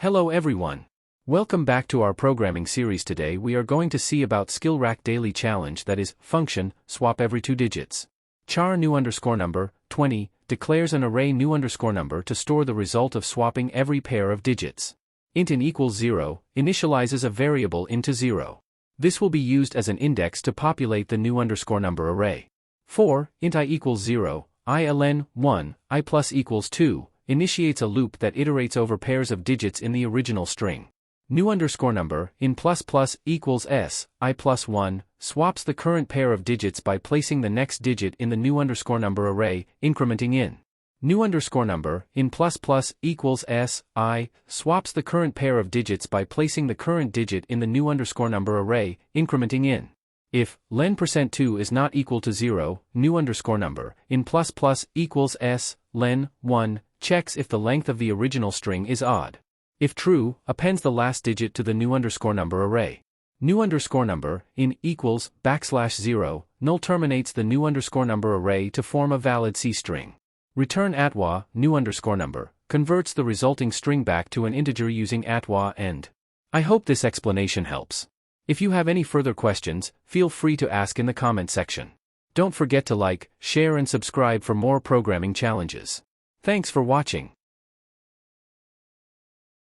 Hello everyone. Welcome back to our programming series. Today we are going to see about SkillRack Daily challenge, that is, function, swapEveryTwoDigits. Char new_number, 20, declares an array new_number to store the result of swapping every pair of digits. Int in equals 0, initializes a variable into 0. This will be used as an index to populate the new_number array. 4, int I equals 0, I ln 1, I plus equals 2, initiates a loop that iterates over pairs of digits in the original string. New_number, in ++ equals s, I plus 1, swaps the current pair of digits by placing the next digit in the new_number array, incrementing in. New_number, in ++ equals s, I, swaps the current pair of digits by placing the current digit in the new_number array, incrementing in. If len%2 is not equal to 0, new_number, in ++ equals s, len 1, checks if the length of the original string is odd. If true, appends the last digit to the new_number array. New_number, in equals \0, null terminates the new_number array to form a valid C string. Return @wa, new_number, converts the resulting string back to an integer using @wa end. I hope this explanation helps. If you have any further questions, feel free to ask in the comment section. Don't forget to like, share and subscribe for more programming challenges. Thanks for watching.